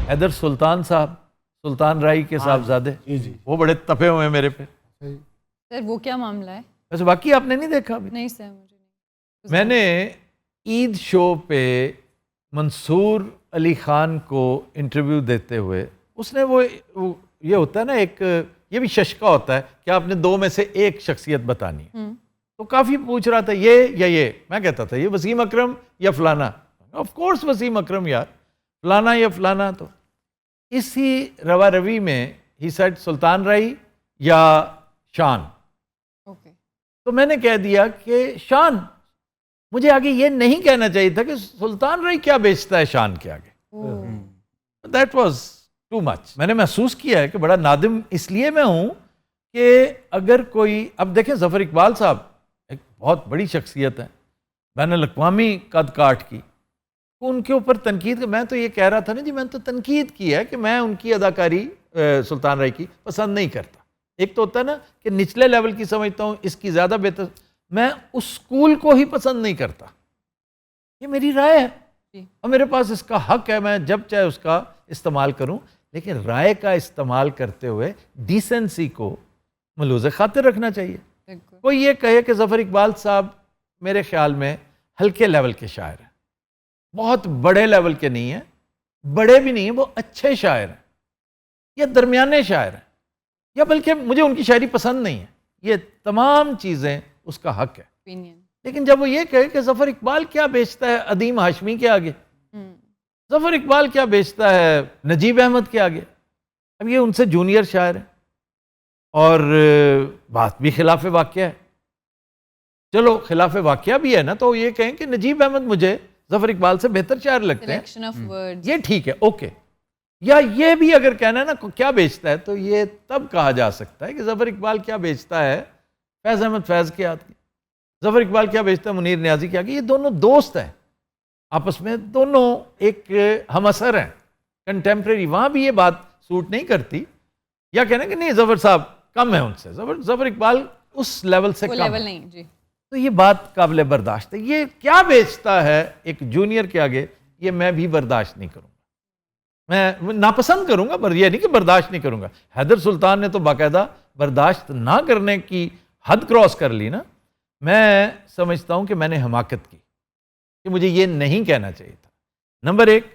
حیدر سلطان صاحب، سلطان رائی کے صاحبزادے، وہ بڑے تپے ہوئے ہیں میرے پہ. سر وہ کیا معاملہ ہے؟ ویسے واقعی آپ نے نہیں دیکھا ابھی؟ نہیں سر مجھے نہیں. میں نے عید شو پہ منصور علی خان کو انٹرویو دیتے ہوئے، اس نے وہ یہ ہوتا ہے نا ایک، یہ بھی ششکا ہوتا ہے کہ آپ نے دو میں سے ایک شخصیت بتانی ہے، تو کافی پوچھ رہا تھا یہ یا یہ، میں کہتا تھا یہ وسیم اکرم یا فلانا. آف کورس وسیم اکرم یار، فلانا یا فلانا. تو اسی روا روی میں ہی سیڈ سلطان رائی یا شان. اوکے. تو میں نے کہہ دیا کہ شان، مجھے آگے یہ نہیں کہنا چاہیے تھا کہ سلطان رائی کیا بیچتا ہے شان کے آگے. That was too much. میں نے محسوس کیا ہے کہ بڑا نادم اس لیے میں ہوں کہ اگر کوئی، اب دیکھیں ظفر اقبال صاحب ایک بہت بڑی شخصیت ہے، بین الاقوامی قد کاٹ کی، ان کے اوپر تنقید، میں تو یہ کہہ رہا تھا نا جی، میں نے تو تنقید کی ہے کہ میں ان کی اداکاری سلطان رائی کی پسند نہیں کرتا. ایک تو ہوتا ہے نا کہ نچلے لیول کی سمجھتا ہوں اس کی زیادہ بہتر، میں اس اسکول کو ہی پسند نہیں کرتا. یہ میری رائے ہے اور میرے پاس اس کا حق ہے، میں جب چاہے اس کا استعمال کروں، لیکن رائے کا استعمال کرتے ہوئے ڈیسنسی کو ملوز خاطر رکھنا چاہیے. کوئی یہ کہے کہ ظفر اقبال صاحب میرے خیال میں ہلکے لیول کے شاعر ہیں، بہت بڑے لیول کے نہیں ہیں، بڑے بھی نہیں ہیں، وہ اچھے شاعر ہیں یا درمیانے شاعر ہیں، یا بلکہ مجھے ان کی شاعری پسند نہیں ہے، یہ تمام چیزیں اس کا حق ہے. لیکن جب وہ یہ کہے کہ ظفر اقبال کیا بیچتا ہے عدیم ہاشمی کے آگے، ظفر اقبال کیا بیچتا ہے نجیب احمد کے آگے، اب یہ ان سے جونیئر شاعر ہے اور بات بھی خلاف واقعہ ہے. چلو خلاف واقعہ بھی ہے نا، تو یہ کہیں کہ نجیب احمد مجھے ظفر اقبال سے بہتر شاعر لگتے ہیں، یہ ٹھیک ہے، اوکے. یا یہ بھی اگر کہنا ہے نا کیا بیچتا ہے، تو یہ تب کہا جا سکتا ہے کہ ظفر اقبال کیا بیچتا ہے فیض احمد فیض کے آگے، ظفر اقبال کیا بیچتا ہے منیر نیازی کے آگے. یہ دونوں دوست ہیں آپس میں، دونوں ایک ہم اثر ہیں کنٹمپریری. وہاں بھی یہ بات سوٹ نہیں کرتی، یا کہنا کہ نہیں ظفر صاحب کم ہے ان سے، ظفر اقبال اس لیول سے کم ہے، جی. تو یہ بات قابل برداشت ہے. یہ کیا بیچتا ہے ایک جونیئر کے آگے، یہ میں بھی برداشت نہیں کروں گا، میں ناپسند کروں گا، پر یہ نہیں کہ برداشت نہیں کروں گا. حیدر سلطان نے تو باقاعدہ برداشت نہ کرنے کی حد کراس کر لی نا. میں سمجھتا ہوں کہ میں نے حماقت کی کہ مجھے یہ نہیں کہنا چاہیے تھا. نمبر ایک،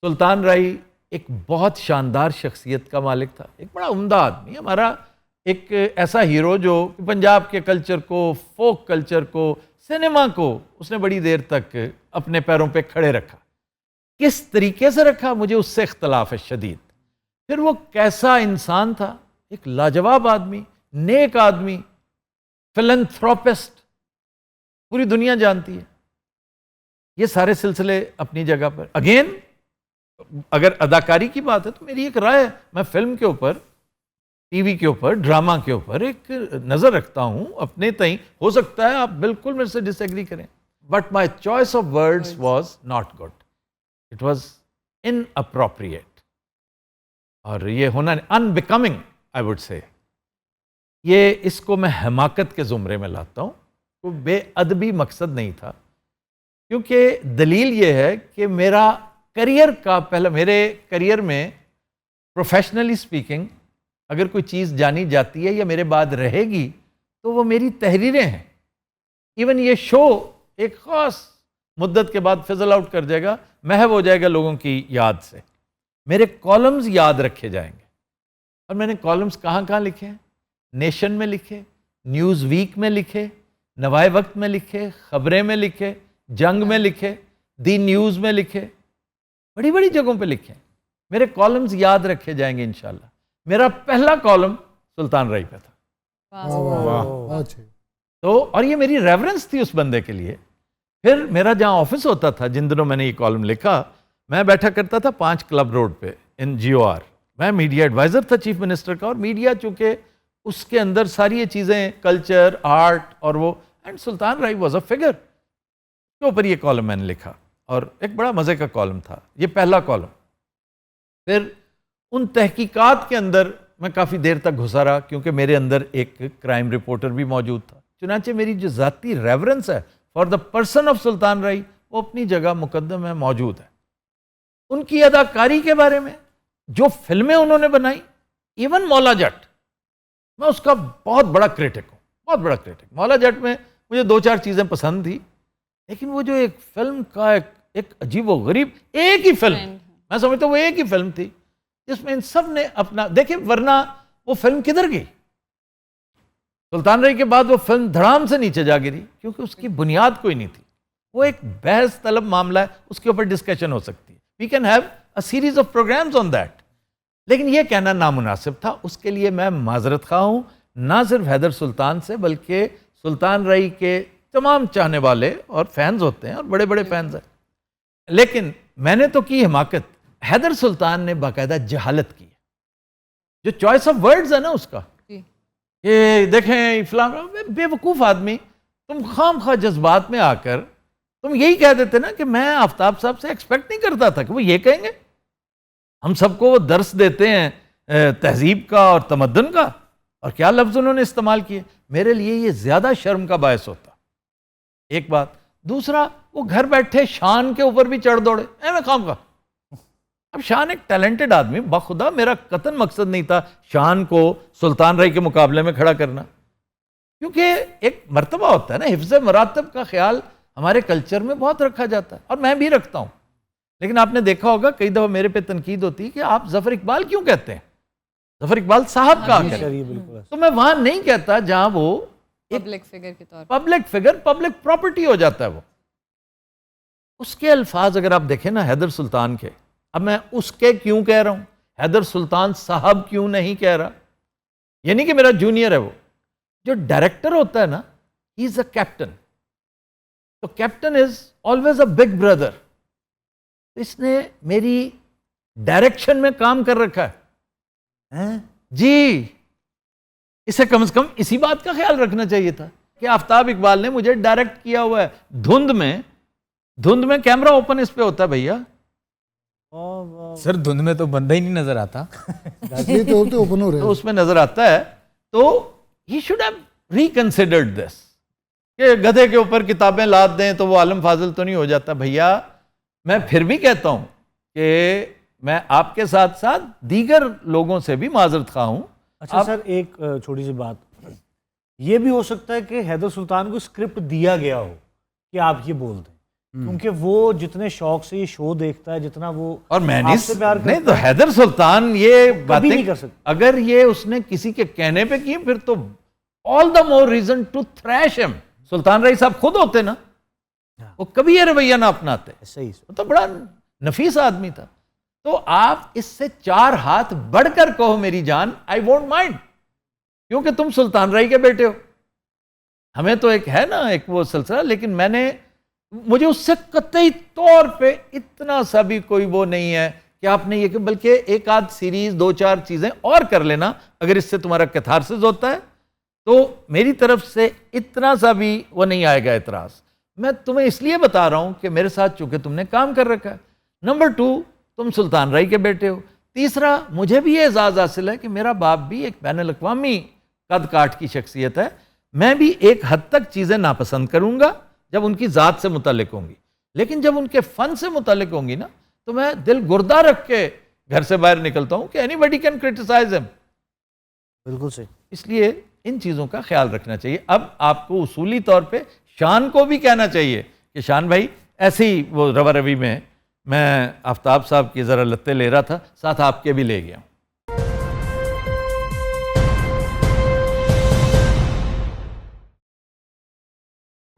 سلطان رائی ایک بہت شاندار شخصیت کا مالک تھا، ایک بڑا عمدہ آدمی، ہمارا ایک ایسا ہیرو جو پنجاب کے کلچر کو، فوک کلچر کو، سینما کو اس نے بڑی دیر تک اپنے پیروں پہ کھڑے رکھا. کس طریقے سے رکھا مجھے اس سے اختلاف ہے شدید. پھر وہ کیسا انسان تھا، ایک لاجواب آدمی، نیک آدمی، فلنتھروپسٹ، پوری دنیا جانتی ہے. یہ سارے سلسلے اپنی جگہ پر. اگین اگر اداکاری کی بات ہے تو میری ایک رائے ہے، میں فلم کے اوپر، ٹی وی کے اوپر، ڈرامہ کے اوپر ایک نظر رکھتا ہوں اپنے تئیں. ہو سکتا ہے آپ بالکل میرے سے ڈس ایگری کریں، but my choice of words was not good, it was in appropriate, اور یہ ہونا in becoming I would say. یہ اس کو میں حماقت کے زمرے میں لاتا ہوں، وہ بے ادبی مقصد نہیں تھا. کیونکہ دلیل یہ ہے کہ میرا کریئر کا پہلا، میرے کریئر میں پروفیشنلی سپیکنگ اگر کوئی چیز جانی جاتی ہے یا میرے بعد رہے گی تو وہ میری تحریریں ہیں. ایون یہ شو ایک خاص مدت کے بعد فضل آؤٹ کر جائے گا، محو ہو جائے گا لوگوں کی یاد سے. میرے کالمز یاد رکھے جائیں گے، اور میں نے کالمز کہاں کہاں لکھے ہیں؟ نیشن میں لکھے، نیوز ویک میں لکھے، نوائے وقت میں لکھے، خبریں میں لکھے، جنگ میں لکھے، دی نیوز میں لکھے، بڑی بڑی جگہوں پہ لکھے. میرے کالمز یاد رکھے جائیں گے انشاءاللہ. میرا پہلا کالم سلطان رائی پہ تھا، تو اور یہ میری ریورنس تھی اس بندے کے لیے. پھر میرا جہاں آفس ہوتا تھا، جن دنوں میں نے یہ کالم لکھا، میں بیٹھا کرتا تھا 5 کلب روڈ پہ ان جی او آر. میں میڈیا ایڈوائزر تھا چیف منسٹر کا، اور میڈیا چونکہ اس کے اندر ساری یہ چیزیں کلچر، آرٹ اور وہ، اینڈ سلطان رائی واز اے فگر کے اوپر یہ کالم میں نے لکھا، اور ایک بڑا مزے کا کالم تھا یہ پہلا کالم. پھر ان تحقیقات کے اندر میں کافی دیر تک گھسا رہا، کیونکہ میرے اندر ایک کرائم رپورٹر بھی موجود تھا. چنانچہ میری جو ذاتی ریورنس ہے فار دا پرسن آف سلطان رائی وہ اپنی جگہ مقدم ہے، موجود ہے. ان کی اداکاری کے بارے میں، جو فلمیں انہوں نے بنائی، ایون مولا جٹ، میں اس کا بہت بڑا کریٹک ہوں، بہت بڑا کریٹک۔ مولا جٹ میں مجھے 2-4 چیزیں پسند تھی، لیکن وہ جو ایک فلم کا ایک عجیب و غریب ایک ہی فلم، میں سمجھتا ہوں وہ ایک ہی فلم تھی جس میں ان سب نے اپنا دیکھیں، ورنہ وہ فلم کدھر گئی؟ سلطان رئی کے بعد وہ فلم دھڑام سے نیچے جا گری، کیونکہ اس کی بنیاد کوئی نہیں تھی۔ وہ ایک بحث طلب معاملہ ہے، اس کے اوپر ڈسکشن ہو سکتی ہے، we can have a series of programmes on that, لیکن یہ کہنا نامناسب تھا۔ اس کے لیے میں معذرت خواہ ہوں، نہ صرف حیدر سلطان سے بلکہ سلطان رئی کے تمام چاہنے والے اور فینز ہوتے ہیں، اور بڑے بڑے فینز ہیں، لیکن میں نے تو کی حماقت، حیدر سلطان نے باقاعدہ جہالت کی، جو چوائس آف ورڈز ہے نا اس کا، کہ دیکھیں فلاں بے وقوف آدمی، تم خام خواہ جذبات میں آ کر تم یہی کہہ دیتے نا کہ میں آفتاب صاحب سے ایکسپیکٹ نہیں کرتا تھا کہ وہ یہ کہیں گے۔ ہم سب کو وہ درس دیتے ہیں تہذیب کا اور تمدن کا، اور کیا لفظ انہوں نے استعمال کیے، میرے لیے یہ زیادہ شرم کا باعث ہوتا، ایک بات۔ دوسرا، وہ گھر بیٹھے شان کے اوپر بھی چڑھ دوڑے، میں خام کا۔ اب شان ایک ٹیلنٹڈ آدمی، بخدا میرا قطعاً مقصد نہیں تھا شان کو سلطان رئی کے مقابلے میں کھڑا کرنا، کیونکہ ایک مرتبہ ہوتا ہے نا، حفظ مراتب کا خیال ہمارے کلچر میں بہت رکھا جاتا ہے، اور میں بھی رکھتا ہوں، لیکن آپ نے دیکھا ہوگا کئی دفعہ میرے پہ تنقید ہوتی ہے کہ آپ ظفر اقبال کیوں کہتے ہیں، ظفر اقبال صاحب کا تو میں وہاں نہیں کہتا جہاں وہ پبلک فگر کے طور پر، پبلک فگر، پبلک پراپرٹی ہو جاتا ہے وہ۔ اس کے الفاظ اگر آپ دیکھیں نا حیدر سلطان کے، اب میں اس کے کیوں کہہ رہا ہوں، حیدر سلطان صاحب کیوں نہیں کہہ رہا، یعنی کہ میرا جونیئر ہے وہ، جو ڈائریکٹر ہوتا ہے نا، ہی از اے کیپٹن، تو captain is always a big brother, اس نے میری ڈائریکشن میں کام کر رکھا ہے جی، اسے کم از کم اسی بات کا خیال رکھنا چاہیے تھا کہ آفتاب اقبال نے مجھے ڈائریکٹ کیا ہوا ہے، دھند میں کیمرہ اوپن اس پہ ہوتا ہے بھیا، سر دھند میں تو بندہ ہی نہیں نظر آتا، تو اس میں نظر آتا ہے، تو ہی شوڈ ہیو ریکنسیڈرڈ دس، کہ گدھے کے اوپر کتابیں لاد دیں تو وہ عالم فاضل تو نہیں ہو جاتا۔ بھیا میں پھر بھی کہتا ہوں کہ میں آپ کے ساتھ ساتھ دیگر لوگوں سے بھی معذرت خواہ ہوں۔ اچھا سر، ایک چھوٹی سی بات، یہ بھی ہو سکتا ہے کہ حیدر سلطان کو اسکرپٹ دیا گیا ہو کہ آپ یہ بول دیں، کیونکہ وہ جتنے شوق سے یہ شو دیکھتا ہے، جتنا وہ اور میں آپ سے پیار نہیں کرتا تو حیدر سلطان یہ باتیں نہیں کر سکتا۔ اگر یہ اس نے کسی کے کہنے پہ کی، پھر تو all the more reason to thrash him۔ سلطان رئی صاحب خود ہوتے نا، وہ کبھی یہ رویہ نہ اپناتے، صحیح، وہ تو بڑا نفیس آدمی تھا۔ تو آپ اس سے 4 ہاتھ بڑھ کر کہو میری جان، I won't mind، کیونکہ تم سلطان رئی کے بیٹے ہو۔ ہمیں تو ایک ہے نا ایک وہ سلسلہ، لیکن مجھے اس سے قطعی طور پہ اتنا سا بھی کوئی وہ نہیں ہے کہ آپ نے یہ کہ، بلکہ ایک آدھ سیریز 2-4 چیزیں اور کر لینا، اگر اس سے تمہارا کیتھارسس ہوتا ہے تو میری طرف سے اتنا سا بھی وہ نہیں آئے گا اعتراض۔ میں تمہیں اس لیے بتا رہا ہوں کہ میرے ساتھ چونکہ تم نے کام کر رکھا ہے، نمبر 2 تم سلطان رئی کے بیٹے ہو، تیسرا مجھے بھی یہ اعزاز حاصل ہے کہ میرا باپ بھی ایک بین الاقوامی قد کاٹ کی شخصیت ہے، میں بھی ایک حد تک چیزیں ناپسند کروں گا جب ان کی ذات سے متعلق ہوں گی، لیکن جب ان کے فن سے متعلق ہوں گی نا، تو میں دل گردہ رکھ کے گھر سے باہر نکلتا ہوں کہ anybody can criticize him۔ بالکل صحیح۔ اس لیے ان چیزوں کا خیال رکھنا چاہیے۔ اب آپ کو اصولی طور پہ شان کو بھی کہنا چاہیے کہ شان بھائی، ایسی وہ روا روی میں آفتاب صاحب کی ذرا لتے لے رہا تھا، ساتھ آپ کے بھی لے گیا ہوں۔